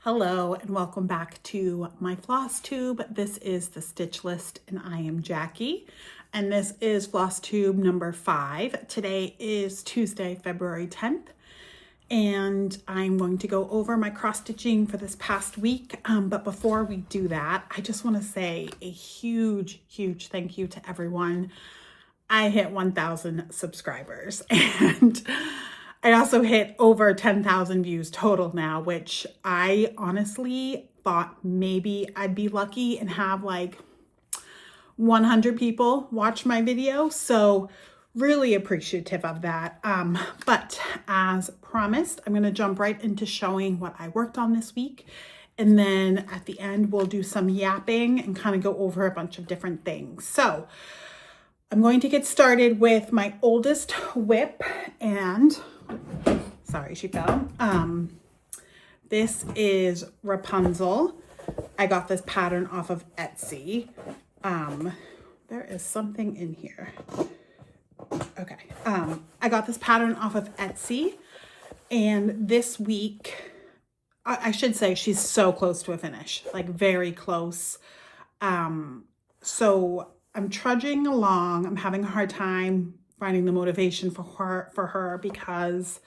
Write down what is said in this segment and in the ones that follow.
Hello and welcome back to my Flosstube. This is the Stitch List and I am Jackie. And this is Flosstube number 5. Today is Tuesday, February 10th. And I'm going to go over my cross stitching for this past week. But before we do that, I just want to say a huge thank you to everyone. I hit 1,000 subscribers and I also hit over 10,000 views total now, which I honestly thought maybe I'd be lucky and have like 100 people watch my video. So really appreciative of that. But as promised, I'm going to jump right into showing what I worked on this week. And then at the end, we'll do some yapping and kind of go over a bunch of different things. So I'm going to get started with my oldest whip and sorry, she fell. This is Rapunzel. I got this pattern off of Etsy. There is something in here. Okay. I got this pattern off of Etsy, and this week, I should say she's so close to a finish, like very close. So I'm trudging along. I'm having a hard time finding the motivation for her because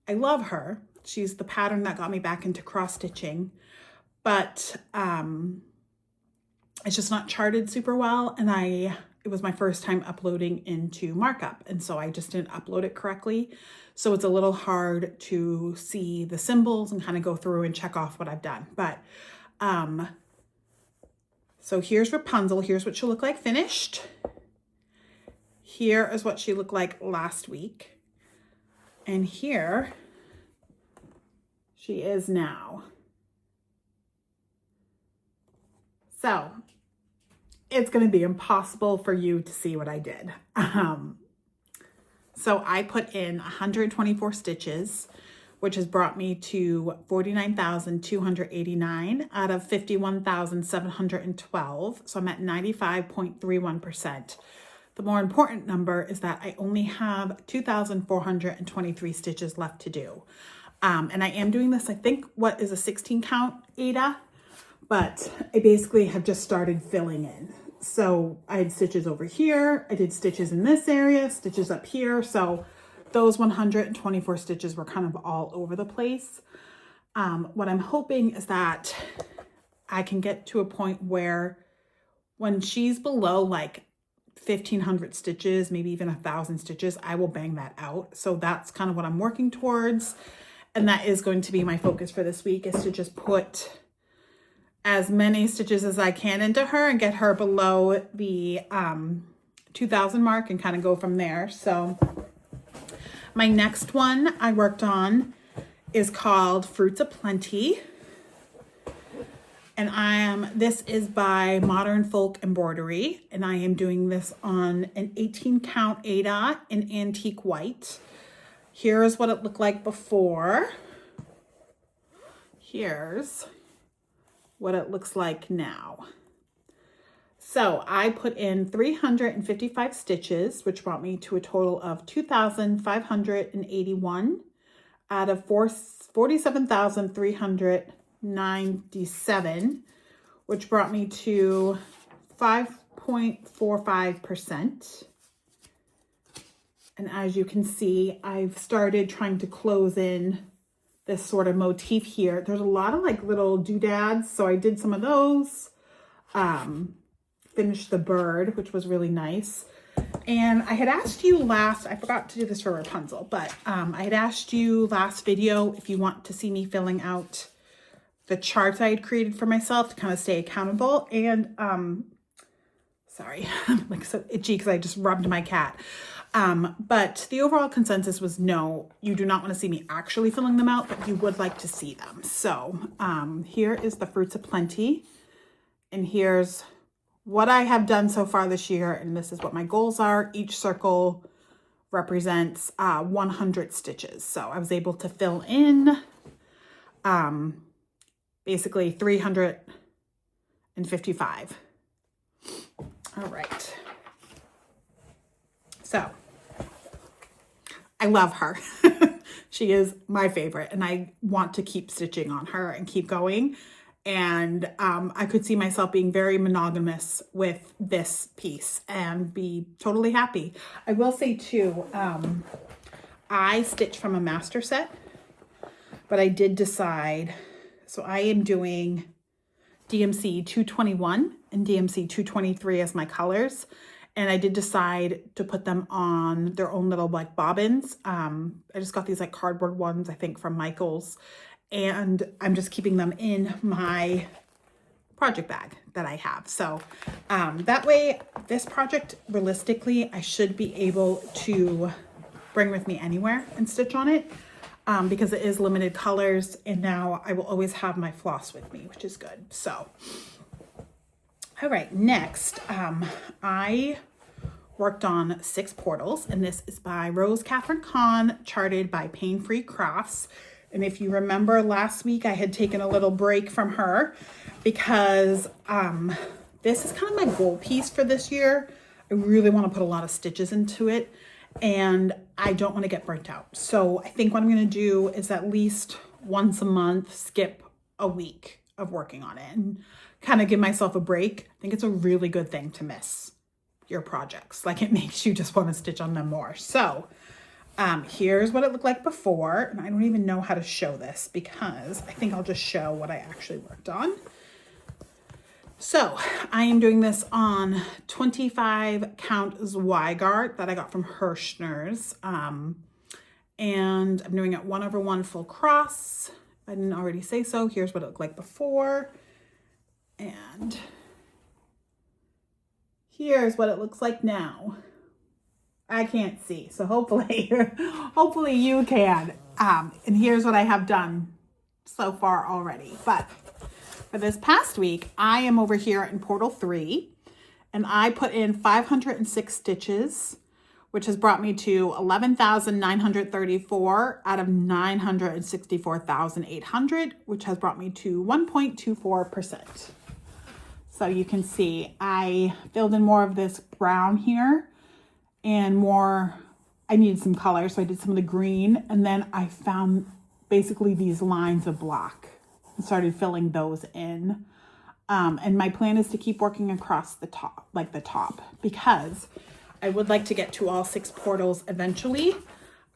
I love her. She's the pattern that got me back into cross stitching, but it's just not charted super well. And it was my first time uploading into markup. And so I just didn't upload it correctly. So it's a little hard to see the symbols and kind of go through and check off what I've done. But so here's Rapunzel. Here's what she'll look like finished. Here is what she looked like last week. And here she is now. So it's going to be impossible for you to see what I did. So I put in 124 stitches, which has brought me to 49,289 out of 51,712. So I'm at 95.31%. The more important number is that I only have 2,423 stitches left to do. And I am doing this, I think, what is a 16 count Ada, but I basically have just started filling in. So I had stitches over here. I did stitches in this area, stitches up here. So those 124 stitches were kind of all over the place. What I'm hoping is that I can get to a point where when she's below like 1,500 stitches, maybe even 1,000 stitches, I will bang that out. So that's kind of what I'm working towards. And that is going to be my focus for this week, is to just put as many stitches as I can into her and get her below the 2,000 mark and kind of go from there. So my next one I worked on is called Fruits of Plenty. And this is by Modern Folk Embroidery, and I am doing this on an 18 count Ada in antique white. Here's what it looked like before. Here's what it looks like now. So I put in 355 stitches, which brought me to a total of 2,581 out of 47,397, which brought me to 5.45%. And as you can see, I've started trying to close in this sort of motif here. There's a lot of like little doodads, so I did some of those. Finished the bird, which was really nice. And I had asked you I forgot to do this for Rapunzel, but I had asked you last video if you want to see me filling out the charts I had created for myself to kind of stay accountable. And sorry, I'm like so itchy because I just rubbed my cat. But the overall consensus was no, you do not want to see me actually filling them out, but you would like to see them. So here is the Fruits of Plenty. And here's what I have done so far this year. And this is what my goals are. Each circle represents 100 stitches. So I was able to fill in basically 355. All right. So I love her. She is my favorite, and I want to keep stitching on her and keep going. And I could see myself being very monogamous with this piece and be totally happy. I will say too, I stitch from a master set, but I did decide, so I am doing DMC 221 and DMC 223 as my colors. And I did decide to put them on their own little like bobbins. I just got these like cardboard ones, I think from Michael's. And I'm just keeping them in my project bag that I have. So that way, this project, realistically, I should be able to bring with me anywhere and stitch on it because it is limited colors. And now I will always have my floss with me, which is good. So, all right, next, I worked on 6 portals, and this is by Rose Catherine Kahn, charted by Pain Free Crafts. And if you remember last week, I had taken a little break from her because this is kind of my goal piece for this year. I really want to put a lot of stitches into it, and I don't want to get burnt out. So I think what I'm going to do is at least once a month, skip a week of working on it and kind of give myself a break. I think it's a really good thing to miss your projects. Like, it makes you just want to stitch on them more. So here's what it looked like before, and I don't even know how to show this because I think I'll just show what I actually worked on. So I am doing this on 25 count Zweigart that I got from Hirschner's, and I'm doing it 1/1 full cross. I didn't already say so. Here's what it looked like before, and here's what it looks like now. I can't see, so hopefully, hopefully you can. And here's what I have done so far already. But for this past week, I am over here in Portal 3, and I put in 506 stitches, which has brought me to 11,934 out of 964,800, which has brought me to 1.24%. So you can see I filled in more of this brown here and more, I needed some color, so I did some of the green, and then I found basically these lines of black and started filling those in. And my plan is to keep working across the top, like the top, because I would like to get to all 6 portals eventually.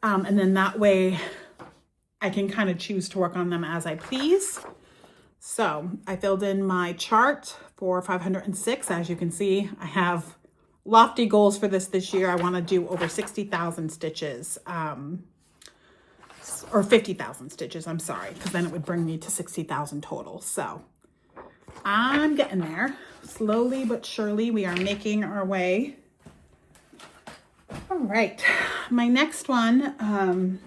And then that way I can kind of choose to work on them as I please. So I filled in my chart for 506. As you can see, I have lofty goals for this year. I want to do over 60,000 stitches, or 50,000 stitches, I'm sorry, because then it would bring me to 60,000 total. So I'm getting there. Slowly but surely, we are making our way. All right, my next one,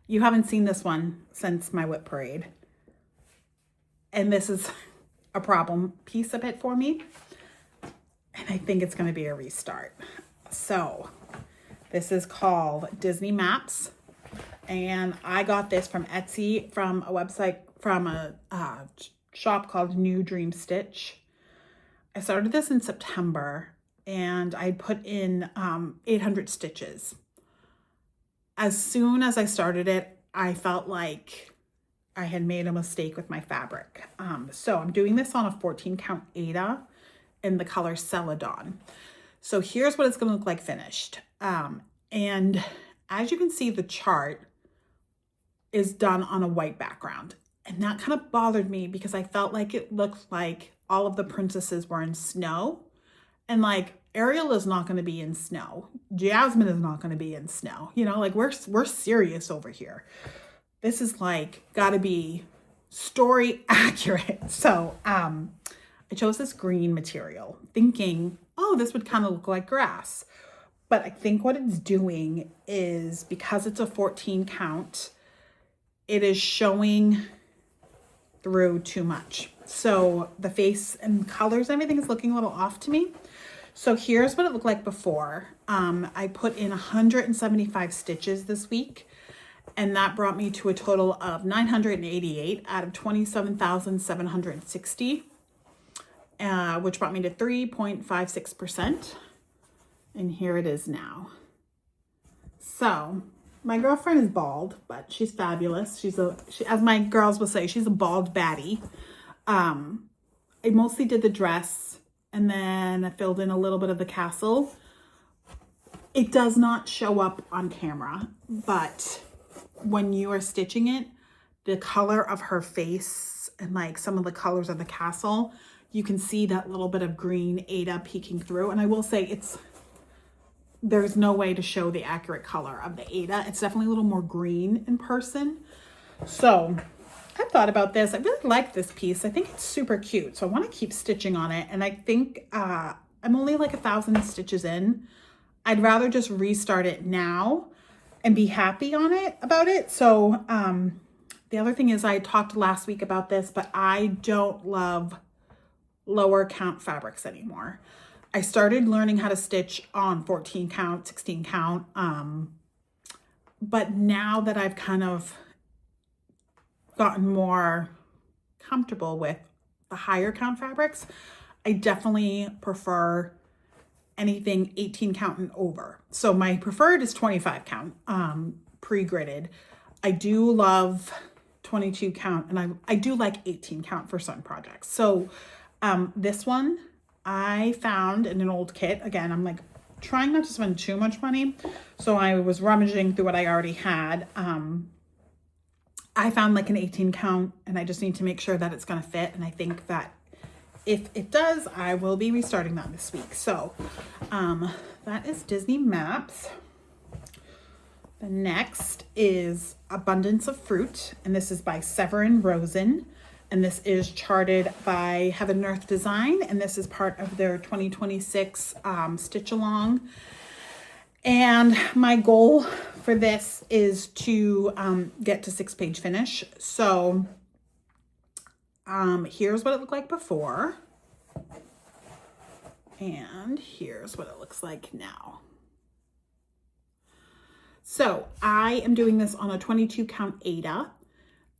you haven't seen this one since my whip parade. And this is a problem piece of it for me. And I think it's going to be a restart. So this is called Disney Maps. And I got this from Etsy, from a website, from a shop called New Dream Stitch. I started this in September, and I put in 800 stitches. As soon as I started it, I felt like I had made a mistake with my fabric. So I'm doing this on a 14 count Aida in the color Celadon. So here's what it's going to look like finished. And as you can see, the chart is done on a white background. And that kind of bothered me because I felt like it looked like all of the princesses were in snow. And like, Ariel is not going to be in snow. Jasmine is not going to be in snow. You know, like we're serious over here. This is like got to be story accurate. So I chose this green material thinking, oh, this would kind of look like grass. But I think what it's doing is, because it's a 14 count, it is showing through too much. So the face and colors, everything is looking a little off to me. So here's what it looked like before. I put in 175 stitches this week, and that brought me to a total of 988 out of 27,760, which brought me to 3.56%. And here it is now. So My girlfriend is bald, but she's fabulous. As my girls will say, she's a bald baddie. I mostly did the dress, and then I filled in a little bit of the castle. It does not show up on camera, but when you are stitching it, the color of her face and like some of the colors of the castle, you can see that little bit of green Ada peeking through. And I will say there's no way to show the accurate color of the Ada. It's definitely a little more green in person. So I've thought about this. I really like this piece. I think it's super cute. So I want to keep stitching on it. And I think I'm only like 1,000 stitches in. I'd rather just restart it now and be happy about it. So the other thing is, I talked last week about this, but I don't love lower count fabrics anymore. I started learning how to stitch on 14 count, 16 count. But now that I've kind of gotten more comfortable with the higher count fabrics, I definitely prefer anything 18 count and over. So my preferred is 25 count, pre-gridded. I do love 22 count, and I do like 18 count for some projects. So this one I found in an old kit. Again, I'm like trying not to spend too much money. So I was rummaging through what I already had. I found like an 18 count, and I just need to make sure that it's going to fit. And I think that if it does, I will be restarting that this week. So that is Disney Maps. The next is Abundance of Fruit, and this is by Severin Rosen. And this is charted by Heaven and Earth Design, and this is part of their 2026 Stitch Along. And my goal for this is to get to 6-page finish. So here's what it looked like before, and here's what it looks like now. So I am doing this on a 22 count Ada,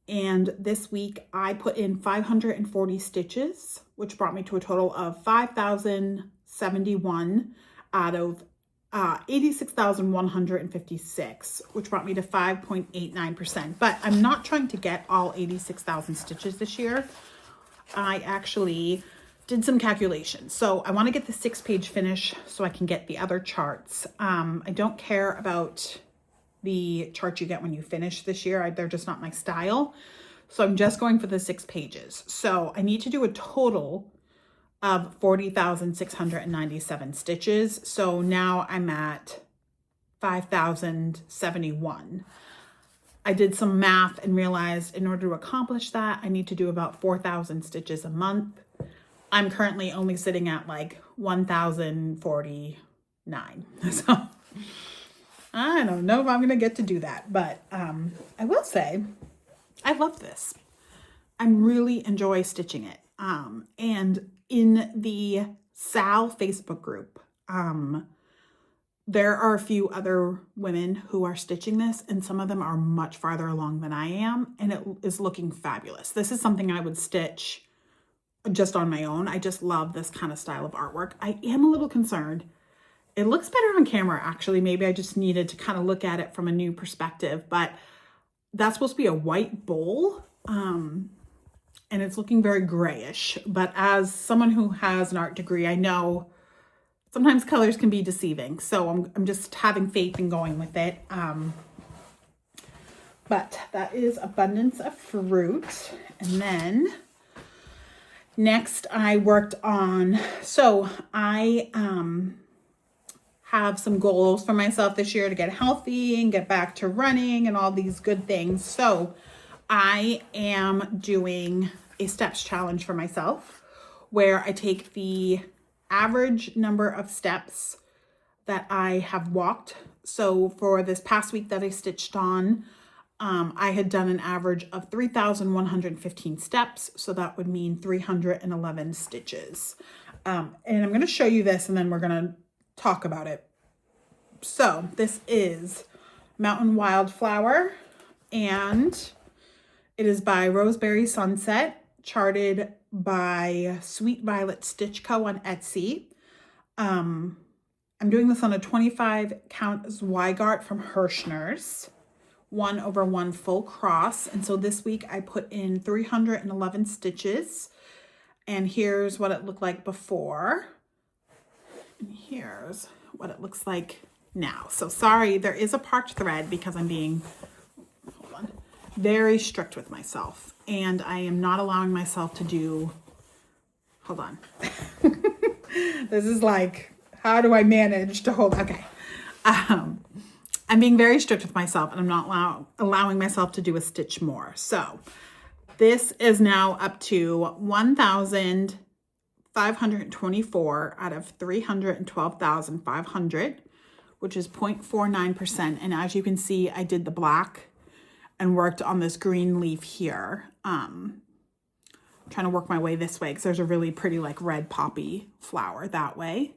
and this week I put in 540 stitches, which brought me to a total of 5,071 out of 86,156, which brought me to 5.89%. But I'm not trying to get all 86,000 stitches this year. I actually did some calculations. So I want to get the 6-page finish so I can get the other charts. I don't care about the charts you get when you finish this year. They're just not my style. So I'm just going for the 6 pages. So I need to do a total of 40,697 stitches. So now I'm at 5,071. I did some math and realized in order to accomplish that, I need to do about 4,000 stitches a month. I'm currently only sitting at like 1,049. So I don't know if I'm going to get to do that, but I will say I love this. I really enjoy stitching it. And in the Sal Facebook group, there are a few other women who are stitching this, and some of them are much farther along than I am, and it is looking fabulous. This is something I would stitch just on my own. I just love this kind of style of artwork. I am a little concerned. It looks better on camera, actually. Maybe I just needed to kind of look at it from a new perspective, but that's supposed to be a white bowl. And it's looking very grayish, but as someone who has an art degree, I know sometimes colors can be deceiving. So I'm just having faith and going with it. But that is Abundance of Fruit. And then next I worked on, so I have some goals for myself this year to get healthy and get back to running and all these good things. So I am doing a steps challenge for myself where I take the average number of steps that I have walked. So for this past week that I stitched on, I had done an average of 3,115 steps. So that would mean 311 stitches. And I'm going to show you this and then we're going to talk about it. So this is Mountain Wildflower, and it is by Roseberry Sunset, charted by Sweet Violet Stitch Co. on Etsy. I'm doing this on a 25 count Zweigart from Hirschner's. 1/1 full cross. And so this week I put in 311 stitches. And here's what it looked like before. And here's what it looks like now. So sorry, there is a parked thread because I'm being, hold on, very strict with myself. And I am not allowing myself to do, hold on. This is like, how do I manage to hold, okay. I'm being very strict with myself and I'm not allowing myself to do a stitch more. So this is now up to 1,524 out of 312,500, which is 0.49%. And as you can see, I did the black and worked on this green leaf here. I'm trying to work my way this way because there's a really pretty like red poppy flower that way.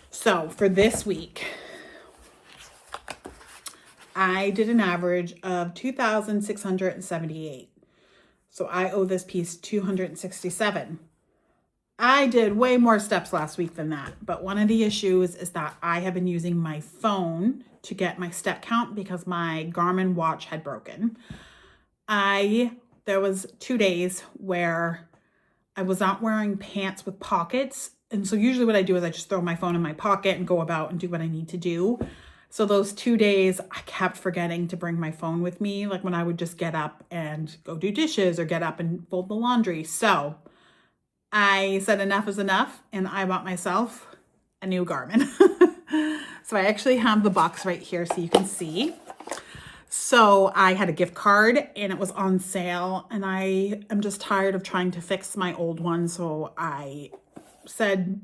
So for this week, I did an average of 2,678. So I owe this piece 267. I did way more steps last week than that. But one of the issues is that I have been using my phone to get my step count because my Garmin watch had broken. There was 2 days where I was not wearing pants with pockets. And so usually what I do is I just throw my phone in my pocket and go about and do what I need to do. So those 2 days, I kept forgetting to bring my phone with me, like when I would just get up and go do dishes or get up and fold the laundry. So I said enough is enough, and I bought myself a new Garmin. So I actually have the box right here so you can see. So I had a gift card and it was on sale, and I am just tired of trying to fix my old one. So I said,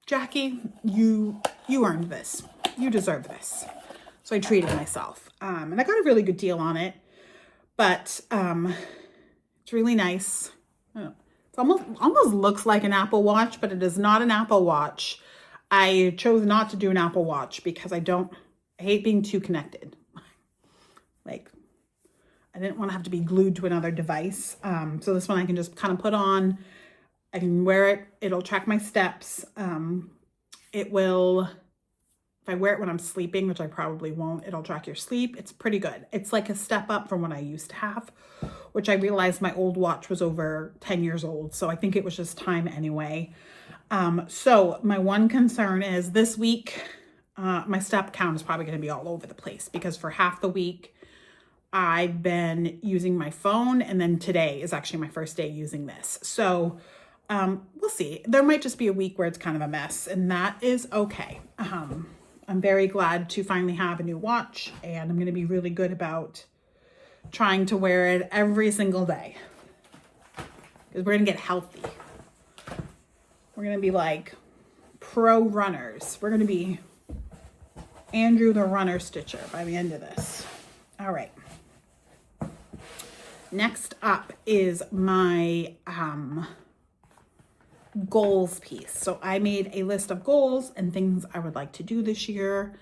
Jackie, you earned this. You deserve this. So I treated myself. And I got a really good deal on it. But it's really nice. It almost looks like an Apple Watch, but it is not an Apple Watch. I chose not to do an Apple Watch because I hate being too connected. Like, I didn't want to have to be glued to another device. So this one I can just kind of put on. I can wear it. It'll track my steps. It will, if I wear it when I'm sleeping, which I probably won't, it'll track your sleep. It's pretty good. It's like a step up from what I used to have, which I realized my old watch was over 10 years old. So I think it was just time anyway. So my one concern is this week, my step count is probably going to be all over the place because for half the week, I've been using my phone, and then today is actually my first day using this. So we'll see. There might just be a week where it's kind of a mess, and that is okay. I'm very glad to finally have a new watch, and I'm going to be really good about trying to wear it every single day because we're going to get healthy. We're going to be like pro runners. We're going to be Andrew the runner stitcher by the end of this. All right. Next up is my goals piece. So I made a list of goals and things I would like to do this year.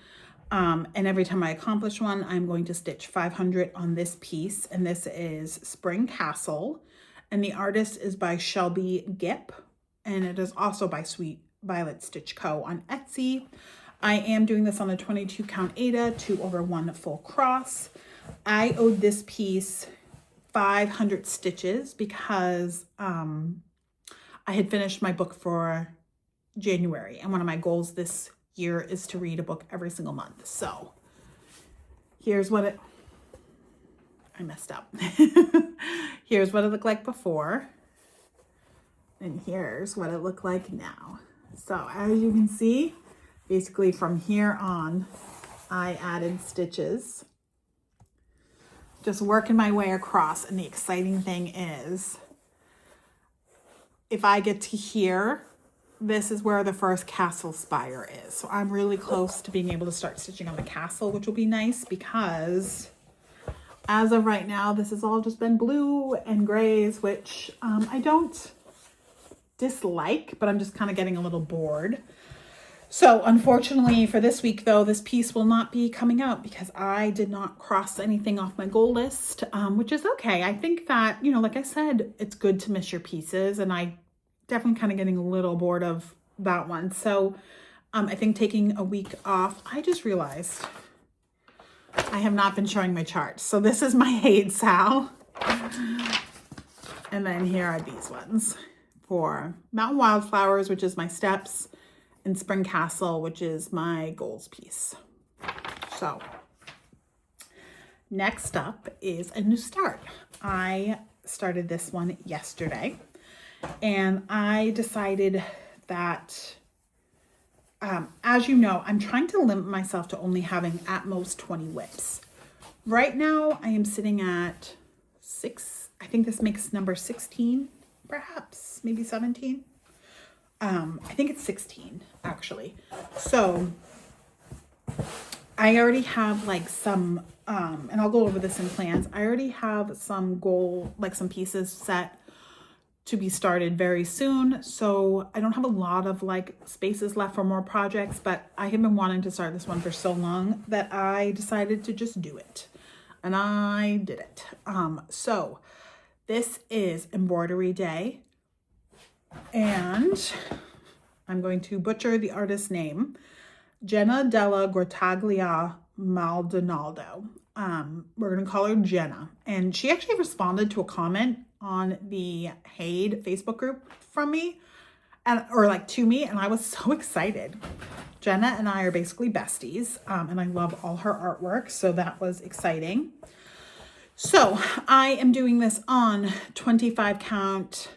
And every time I accomplish one, I'm going to stitch 500 on this piece. And this is Spring Castle. And the artist is by Shelby Gipp. And it is also by Sweet Violet Stitch Co. on Etsy. I am doing this on a 22 count Aida 2/1 full cross. I owed this piece 500 stitches because I had finished my book for January, and one of my goals this year is to read a book every single month. So here's what I messed up. Here's what it looked like before, and here's what it looked like now. So as you can see, basically from here on, I added stitches. Just working my way across, and the exciting thing is if I get to here, this is where the first castle spire is. So I'm really close to being able to start stitching on the castle, which will be nice because as of right now, this has all just been blue and grays, which I don't dislike, but I'm just kind of getting a little bored. So unfortunately for this week though, this piece will not be coming out because I did not cross anything off my goal list, which is okay. I think that, you know, like I said, it's good to miss your pieces, and I definitely kind of getting a little bored of that one. So I think taking a week off, I just realized I have not been showing my charts. So this is my Haid Sal. And then here are these ones for Mountain Wildflowers, which is my steps, and Spring Castle, which is my goals piece. So next up is a new start. I started this one yesterday, and I decided that, as you know, I'm trying to limit myself to only having at most 20 whips. Right now, I am sitting at 6. I think this makes number 16, perhaps, maybe 17. I think it's 16, actually. So I already have like some, and I'll go over this in plans. I already have some some pieces set to be started very soon. So I don't have a lot of like spaces left for more projects, but I have been wanting to start this one for so long that I decided to just do it. And I did it. So this is Embroidery Day. And I'm going to butcher the artist's name, Jenna della Grottaglia Maldonado. We're going to call her Jenna. And she actually responded to a comment on the Haid Facebook group from me, to me, and I was so excited. Jenna and I are basically besties, and I love all her artwork, so that was exciting. So I am doing this on 25 count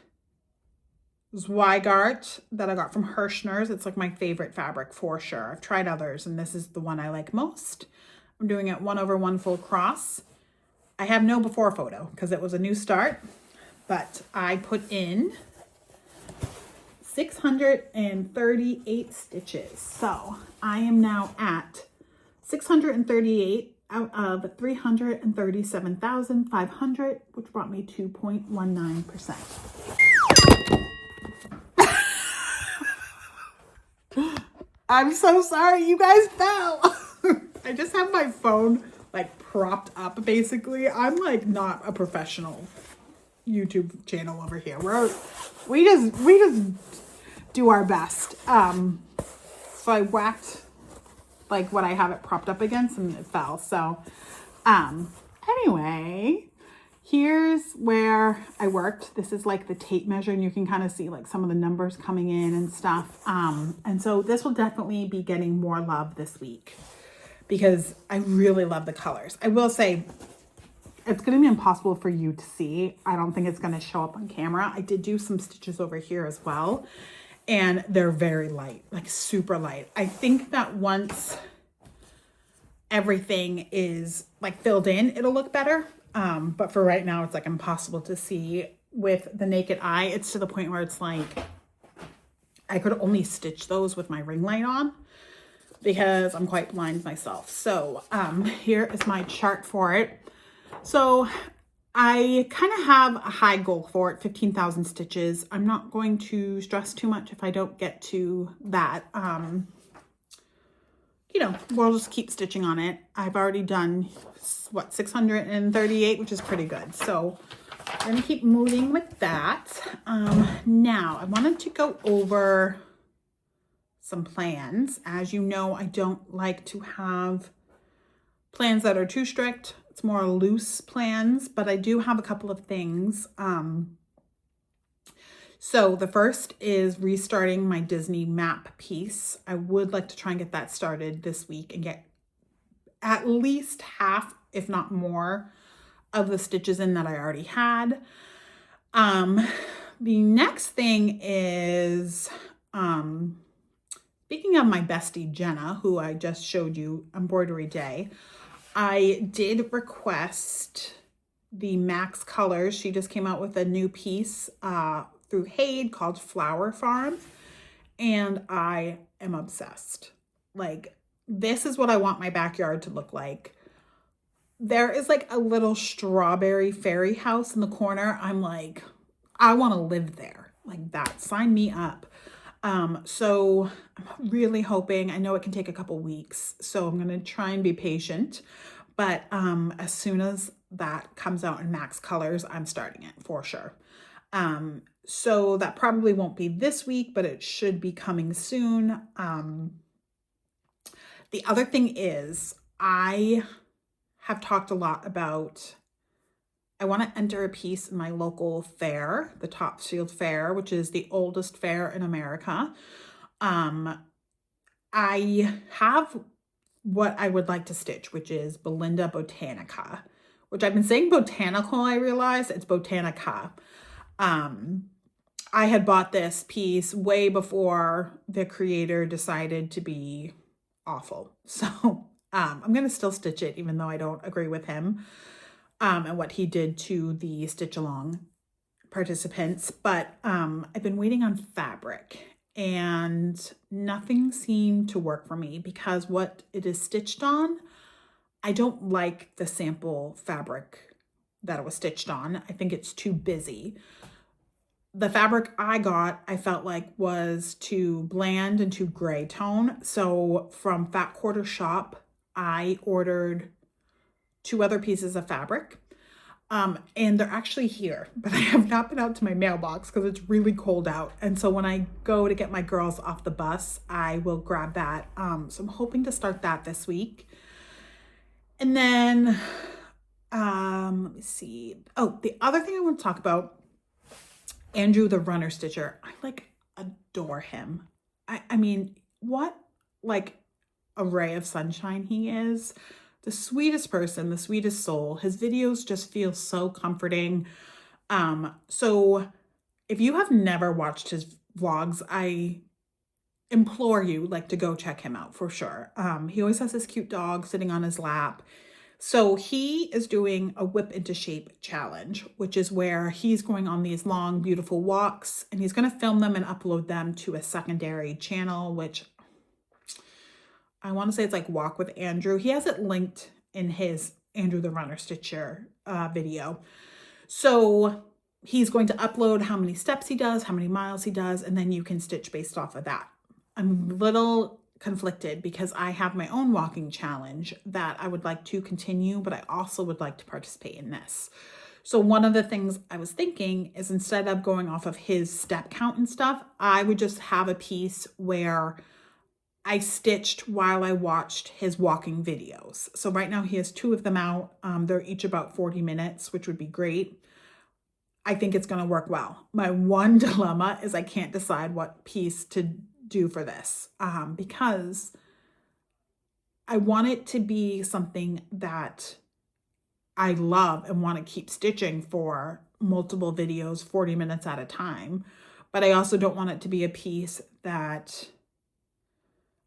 Zweigart that I got from Hirschner's. It's like my favorite fabric for sure. I've tried others, and this is the one I like most. I'm doing it 1/1 full cross. I have no before photo because it was a new start, but I put in 638 stitches. So I am now at 638 out of 337,500, which brought me 2.19%. I'm so sorry, you guys fell. I just have my phone like propped up basically. I'm like not a professional YouTube channel over here. We just do our best. So I whacked like what I have it propped up against and it fell. So anyway, here's where I worked. This is like the tape measure, and you can kind of see like some of the numbers coming in and stuff. And so this will definitely be getting more love this week because I really love the colors. I will say it's going to be impossible for you to see. I don't think it's going to show up on camera. I did do some stitches over here as well, and they're very light, like super light. I think that once everything is like filled in, it'll look better. But for right now, it's like impossible to see with the naked eye. It's to the point where it's like I could only stitch those with my ring light on because I'm quite blind myself. So here is my chart for it. So I kind of have a high goal for it, 15,000 stitches. I'm not going to stress too much if I don't get to that. We'll just keep stitching on it. I've already done, 638, which is pretty good. So I'm going to keep moving with that. Now, I wanted to go over some plans. As you know, I don't like to have plans that are too strict. It's more loose plans, but I do have a couple of things. So the first is restarting my Disney map piece. I would like to try and get that started this week and get at least half, if not more, of the stitches in that I already had. The next thing is, speaking of my bestie Jenna, who I just showed you Embroidery Day, I did request the Max Colors. She just came out with a new piece through Haid called Flower Farm, and I am obsessed. Like, this is what I want my backyard to look like. There is like a little strawberry fairy house in the corner. I'm like, I want to live there like that. Sign me up. So I'm really hoping, I know it can take a couple weeks, so I'm going to try and be patient, but as soon as that comes out in Max Colors, I'm starting it for sure. So that probably won't be this week, but it should be coming soon. The other thing is I have talked a lot about I want to enter a piece in my local fair, the Topsfield Fair, which is the oldest fair in America. I have what I would like to stitch, which is Belinda Botanica, which I've been saying botanical, I realize it's Botanica. I had bought this piece way before the creator decided to be awful. So I'm going to still stitch it, even though I don't agree with him and what he did to the stitch along participants. But I've been waiting on fabric and nothing seemed to work for me because what it is stitched on, I don't like the sample fabric that it was stitched on. I think it's too busy. The fabric I got, I felt like was too bland and too gray tone. So from Fat Quarter Shop, I ordered 2 other pieces of fabric. And they're actually here, but I have not been out to my mailbox because it's really cold out. And so when I go to get my girls off the bus, I will grab that. So I'm hoping to start that this week. And then, let me see. Oh, the other thing I want to talk about, Andrew, the runner stitcher. I adore him. I mean, what a ray of sunshine he is. The sweetest person, the sweetest soul. His videos just feel so comforting. So if you have never watched his vlogs, I implore you to go check him out for sure. He always has this cute dog sitting on his lap. So he is doing a whip into shape challenge, which is where he's going on these long, beautiful walks, and he's going to film them and upload them to a secondary channel, which I want to say it's Walk with Andrew. He has it linked in his Andrew the Runner Stitcher video. So he's going to upload how many steps he does, how many miles he does, and then you can stitch based off of that. I'm a little conflicted because I have my own walking challenge that I would like to continue, but I also would like to participate in this. So one of the things I was thinking is instead of going off of his step count and stuff, I would just have a piece where I stitched while I watched his walking videos. So right now he has 2 of them out. They're each about 40 minutes, which would be great. I think it's going to work well. My one dilemma is I can't decide what piece to do for this because I want it to be something that I love and want to keep stitching for multiple videos, 40 minutes at a time. But I also don't want it to be a piece that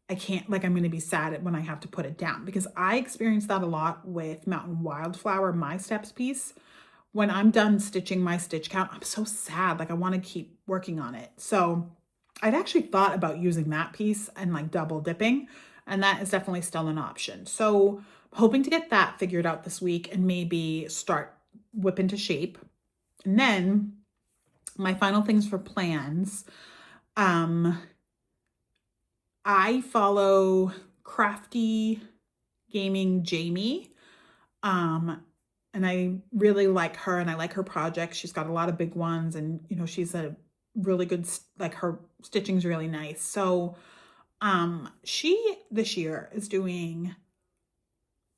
I can't, I'm going to be sad when I have to put it down, because I experienced that a lot with Mountain Wildflower, my steps piece. When I'm done stitching my stitch count, I'm so sad. I want to keep working on it. So I'd actually thought about using that piece and double dipping, and that is definitely still an option. So I'm hoping to get that figured out this week and maybe start whip into shape. And then my final things for plans. I follow Crafty Gaming Jamie. And I really like her and I like her projects. She's got a lot of big ones and, she's a really good, her stitching's really nice. So, she this year is doing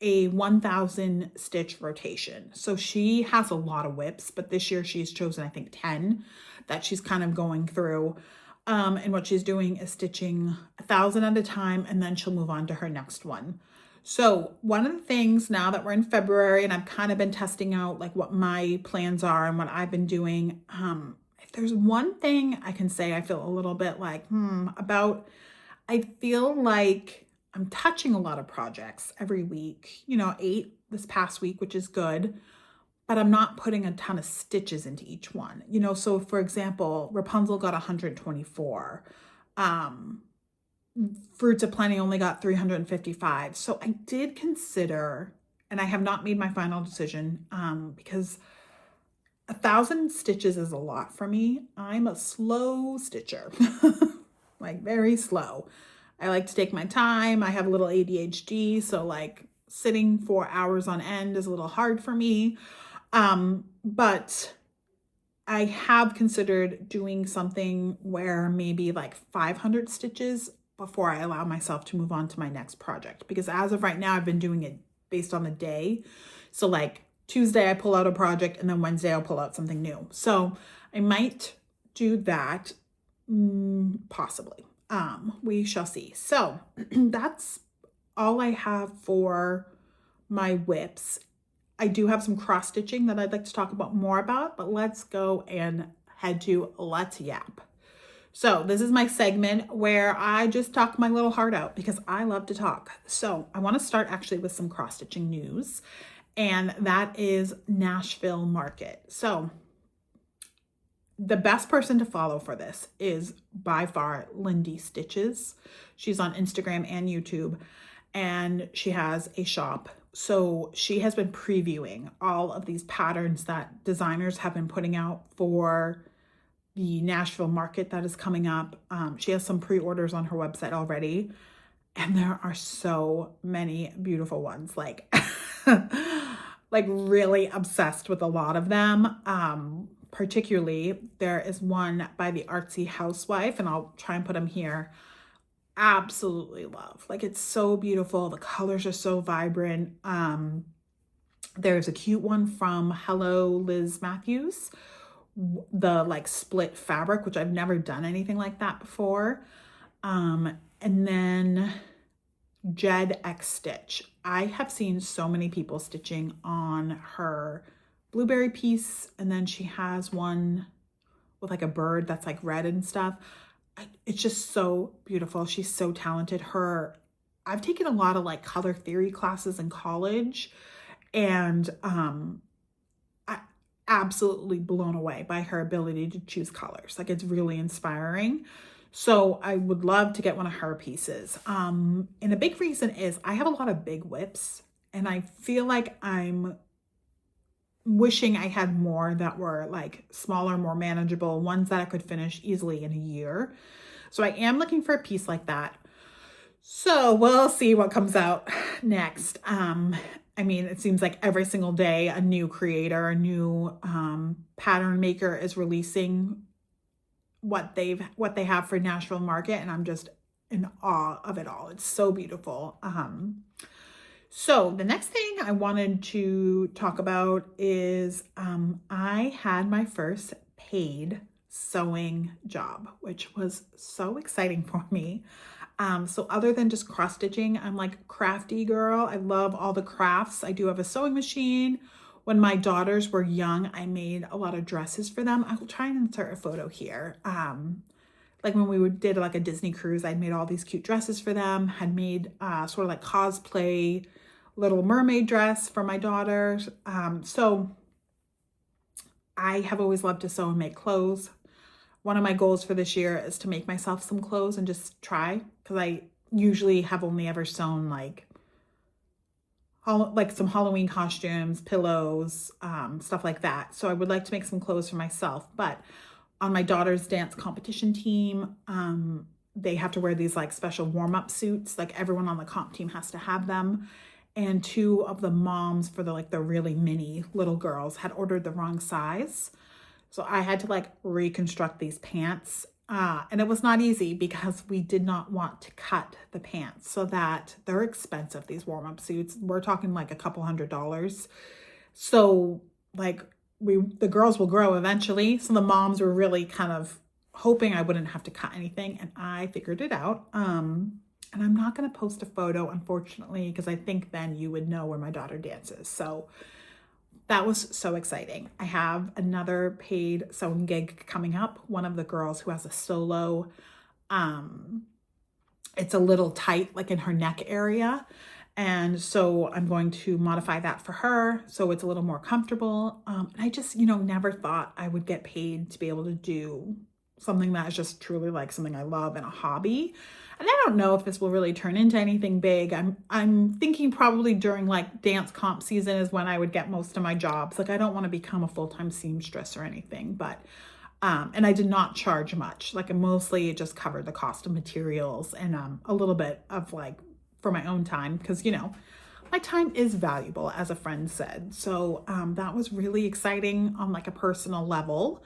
a 1,000 stitch rotation. So she has a lot of whips, but this year she's chosen, I think 10 that she's kind of going through. And what she's doing is stitching 1,000 at a time, and then she'll move on to her next one. So one of the things now that we're in February and I've kind of been testing out what my plans are and what I've been doing, if there's one thing I can say I feel a little bit about, I feel like I'm touching a lot of projects every week, 8 this past week, which is good, but I'm not putting a ton of stitches into each one, so for example, Rapunzel got 124, Fruits of Plenty only got 355. So I did consider, and I have not made my final decision because 1,000 stitches is a lot for me. I'm a slow stitcher, very slow. I like to take my time. I have a little ADHD, so sitting for hours on end is a little hard for me. But I have considered doing something where maybe 500 stitches before I allow myself to move on to my next project. Because as of right now, I've been doing it based on the day. So like Tuesday I pull out a project and then Wednesday I'll pull out something new. So I might do that, possibly. We shall see. So that's all I have for my whips. I do have some cross stitching that I'd like to talk about more about, but let's go and head to Let's Yap. So this is my segment where I just talk my little heart out because I love to talk. So I want to start actually with some cross stitching news, and that is Nashville Market. So the best person to follow for this is by far Lindy Stitches. She's on Instagram and YouTube, and she has a shop. So she has been previewing all of these patterns that designers have been putting out for the Nashville Market that is coming up. She has some pre-orders on her website already, and there are so many beautiful ones. Like, like really obsessed with a lot of them. Particularly, there is one by the Artsy Housewife, and I'll try and put them here. Absolutely love. Like, it's so beautiful. The colors are so vibrant. There's a cute one from Hello Liz Matthews, the like split fabric, which I've never done anything like that before. And then Jed X Stitch. I have seen so many people stitching on her blueberry piece, and then she has one with like a bird that's like red and stuff. It's just so beautiful. She's so talented. I've taken a lot of like color theory classes in college, and absolutely blown away by her ability to choose colors. Like, it's really inspiring. So I would love to get one of her pieces. And a big reason is I have a lot of big whips, and I feel like I'm wishing I had more that were like smaller, more manageable, ones that I could finish easily in a year. So I am looking for a piece like that. So we'll see what comes out next. I mean, it seems like every single day a new creator, a new pattern maker is releasing what they have for Nashville Market, and I'm just in awe of it all. It's so beautiful. So the next thing I wanted to talk about is I had my first paid sewing job, which was so exciting for me. So other than just cross stitching, I'm like crafty girl. I love all the crafts. I do have a sewing machine. When my daughters were young, I made a lot of dresses for them. I will try and insert a photo here. Like when we did like a Disney cruise, I made all these cute dresses for them, had made sort of like cosplay Little Mermaid dress for my daughters. So I have always loved to sew and make clothes. One of my goals for this year is to make myself some clothes and just try, because I usually have only ever sewn like some Halloween costumes, pillows, stuff like that. So I would like to make some clothes for myself. But on my daughter's dance competition team, they have to wear these like special warm-up suits. Like everyone on the comp team has to have them. And two of the moms for the really mini little girls had ordered the wrong size. So I had to like reconstruct these pants. And it was not easy because we did not want to cut the pants, so that they're expensive, these warm-up suits. We're talking like a couple $100s. So like the girls will grow eventually. So the moms were really kind of hoping I wouldn't have to cut anything, and I figured it out. And I'm not going to post a photo, unfortunately, because I think then you would know where my daughter dances. So that was so exciting. I have another paid sewing gig coming up. One of the girls who has a solo, it's a little tight, like in her neck area. And so I'm going to modify that for her so it's a little more comfortable. And I just, never thought I would get paid to be able to do something that is just truly like something I love and a hobby. And I don't know if this will really turn into anything big. I'm thinking probably during like dance comp season is when I would get most of my jobs. Like I don't want to become a full-time seamstress or anything, but and I did not charge much. Like mostly it just covered the cost of materials and a little bit of like for my own time, because my time is valuable, as a friend said. So that was really exciting on like a personal level.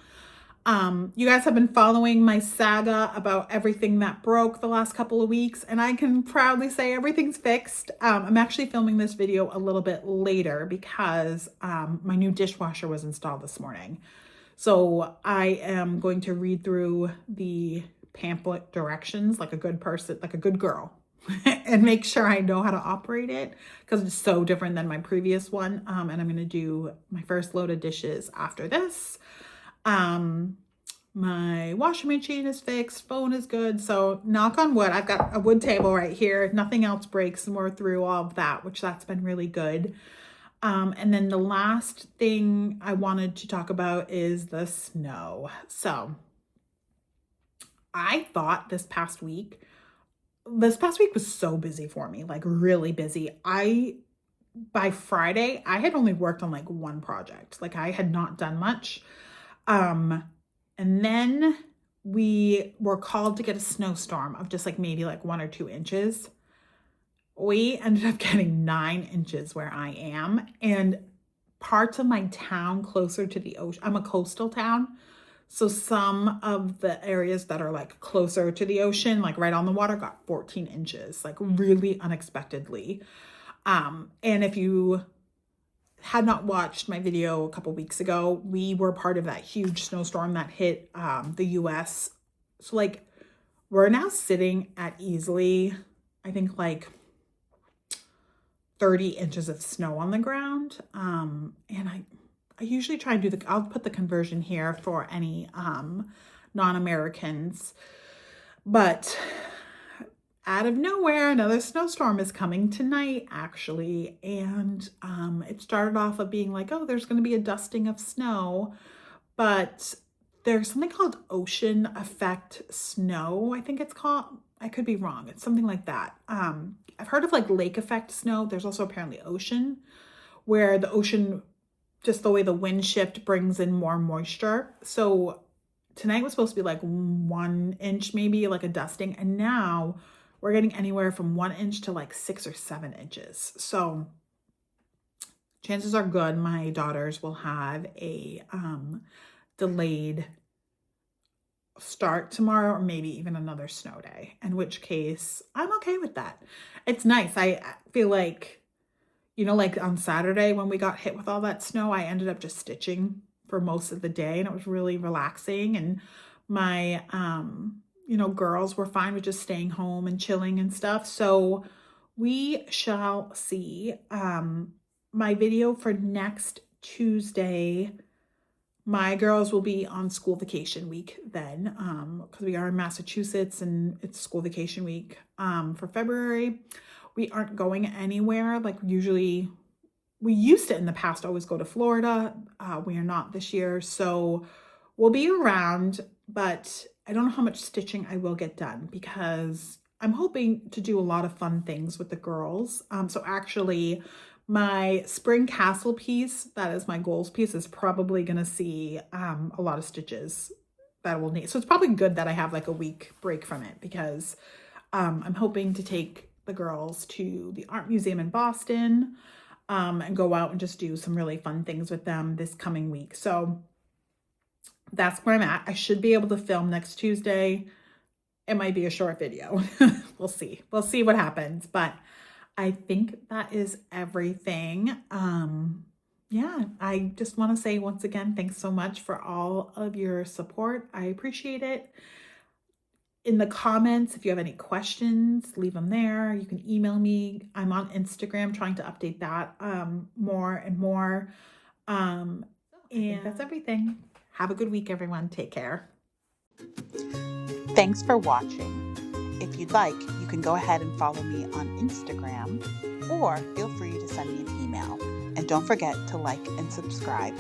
You guys have been following my saga about everything that broke the last couple of weeks, and I can proudly say everything's fixed. I'm actually filming this video a little bit later because my new dishwasher was installed this morning. So I am going to read through the pamphlet directions like a good person, like a good girl, and make sure I know how to operate it because it's so different than my previous one. And I'm going to do my first load of dishes after this. My washing machine is fixed, phone is good. So knock on wood, I've got a wood table right here. Nothing else breaks, and we're through all of that, which that's been really good. And then the last thing I wanted to talk about is the snow. So I thought this past week was so busy for me, like really busy. By Friday, I had only worked on like one project. Like I had not done much. And then we were called to get a snowstorm of just like maybe like 1 or 2 inches. We ended up getting 9 inches where I am, and parts of my town closer to the ocean. I'm a coastal town. So some of the areas that are like closer to the ocean, like right on the water, got 14 inches, like really unexpectedly. And if you had not watched my video a couple weeks ago, we were part of that huge snowstorm that hit the US. So like we're now sitting at easily, I think like 30 inches of snow on the ground. And I usually try and do I'll put the conversion here for any non-Americans, but out of nowhere, another snowstorm is coming tonight, actually. And it started off of being like, oh, there's going to be a dusting of snow. But there's something called ocean effect snow, I think it's called. I could be wrong. It's something like that. I've heard of like lake effect snow. There's also apparently ocean, where the ocean, just the way the wind shift brings in more moisture. So tonight was supposed to be like 1 inch, maybe like a dusting. And now we're getting anywhere from 1 inch to like 6 or 7 inches. So chances are good my daughters will have a delayed start tomorrow, or maybe even another snow day, in which case I'm okay with that. It's nice. I feel like, you know, like on Saturday when we got hit with all that snow, I ended up just stitching for most of the day, and it was really relaxing. And my you know, girls were fine with just staying home and chilling and stuff. So we shall see. My video for next Tuesday, my girls will be on school vacation week then, because we are in Massachusetts and it's school vacation week for February. We aren't going anywhere. Like usually we used to in the past always go to Florida. We are not this year. So we'll be around, but I don't know how much stitching I will get done because I'm hoping to do a lot of fun things with the girls. So actually my spring castle piece, that is my goals piece, is probably going to see a lot of stitches that we'll need. So it's probably good that I have like a week break from it because I'm hoping to take the girls to the art museum in Boston and go out and just do some really fun things with them this coming week. So that's where I'm at. I should be able to film next Tuesday. It might be a short video. We'll see. We'll see what happens. But I think that is everything. Yeah, I just want to say once again, thanks so much for all of your support. I appreciate it. In the comments, if you have any questions, leave them there. You can email me. I'm on Instagram trying to update that more and more. And that's everything. Have a good week, everyone. Take care. Thanks for watching. If you'd like, you can go ahead and follow me on Instagram, or feel free to send me an email. And don't forget to like and subscribe.